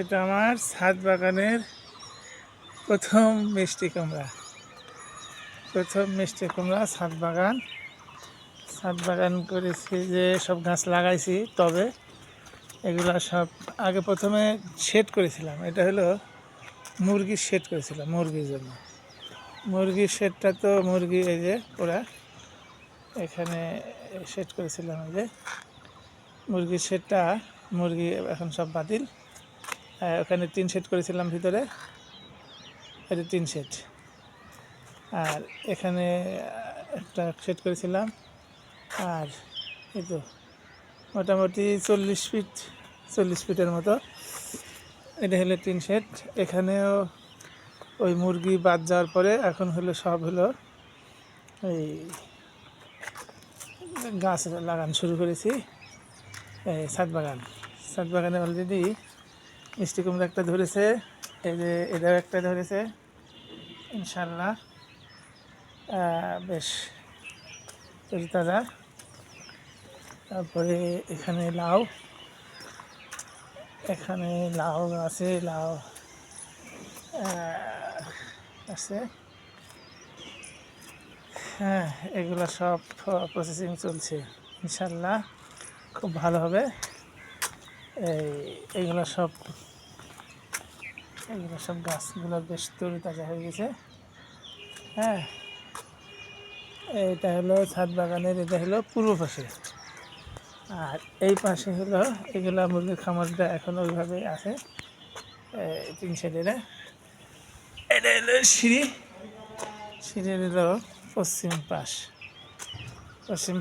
এটা আমার ছাদ বাগানের প্রথম মিষ্টি কুমড়া। ছাদ বাগান করেছি, যে সব গাছ লাগাইছি। তবে এগুলা সব আগে প্রথমে শেড করেছিলাম। এটা হলো মুরগির শেড করেছিলাম, মুরগির জন্য। মুরগির শেডটা তো মুরগি, এই যে ওরা এখানে শেড করেছিলাম। এই যে মুরগির শেডটা, মুরগি এখন সব বাতিল। ওখানে 3 শেড করেছিলাম ভিতরে, এটা 3 শেড। আর এখানে একটা শেড করেছিলাম। আর এই তো মোটামুটি 40 ফিটের মতো, এটা হলো 3 শেড। এখানেও ওই মুরগি বাদ যাওয়ার পরে এখন হলো সব হলো এই গাছ লাগানো শুরু করেছি। ছাদ বাগানে অলরেডি মিষ্টি কুমড়া একটা ধরেছে, এই যে এটাও একটা ধরেছে ইনশাল্লাহ। বেশ তাজা। তারপরে এখানে লাউ আছে, লাউ আছে। হ্যাঁ, এগুলো সব প্রসেসিং চলছে, ইনশাল্লাহ খুব ভালো হবে। এগুলো সব গাছগুলো বেশ তরুতাজা হয়ে গেছে। হ্যাঁ, এটা হলো ছাদ বাগানের, এটা হলো পূর্ব পাশে। আর এই পাশে হলো এগুলা মুরগির খামারটা এখন ওইভাবে আছে। 3 শেডের এটা হলো সিঁড়ির হলো পশ্চিম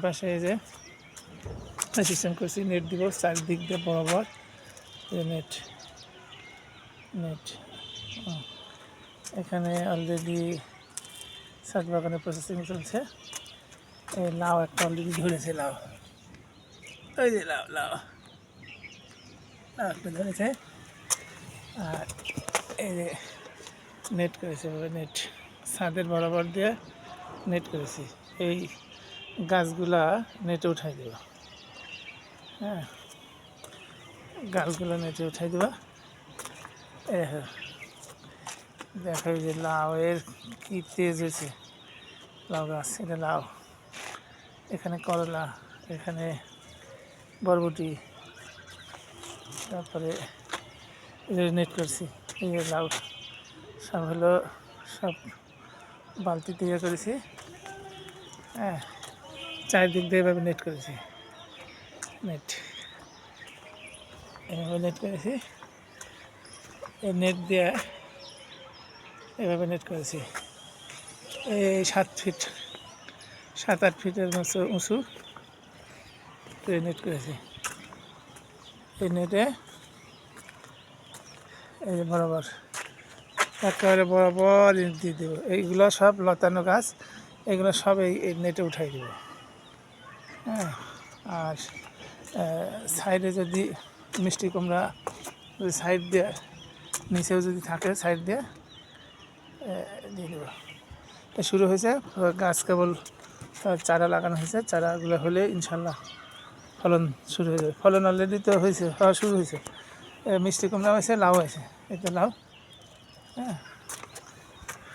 পাশে। এই যে সিস্টেম করছি, নেট দিব চারদিক দিয়ে বরাবর, নেট। এখানে অলরেডি ছাদ বাগানে প্রসেসিং চলছে। এই লাউ একটা অলরেডি ধরেছে, লাউ ওই যে লাউ একটা ধরেছে। আর এই যে নেট করেছে, নেট ছাদের বরাবর দিয়ে নেট করেছি। এই গাছগুলা নেটে উঠাই দেব। হ্যাঁ, গাছগুলো নেটে উঠাই দেবা। দেখো যে লাউয়ের কি তেজ হয়েছে, লাউ গাছ, এটা লাউ। এখানে করলা, এখানে বরবটি, তারপরে নেট করছি। এই যে লাউ সব হলো সব বালতিতে ইয়ে করেছি। হ্যাঁ, চারদিক দিয়ে এভাবে নেট করেছি, এভাবে নেট করেছি। এই নেট দিয়ে এভাবে নেট করেছি। এই 7-8 ফিটের মতো উঁচু নেট করেছি। এই নেটে এই যে বরাবর একেবারে বরাবর দিয়ে দেবো। এইগুলো সব লতানো গাছ, এগুলো সব এই নেটে উঠাই দেব। হ্যাঁ, আর সাইডে যদি মিষ্টি কুমড়া যদি সাইড দিয়ে নিচেও যদি থাকে, সাইড দিয়ে দেবো। এটা শুরু হয়েছে, গাছ কেবল চারা লাগানো হয়েছে। চারাগুলো হলে ইনশাল্লাহ ফলন শুরু হয়ে যাবে। ফলন অলরেডি তো হওয়া শুরু হয়েছে। মিষ্টি কুমড়া হয়েছে, লাউ হয়েছে, এই তো লাউ। হ্যাঁ।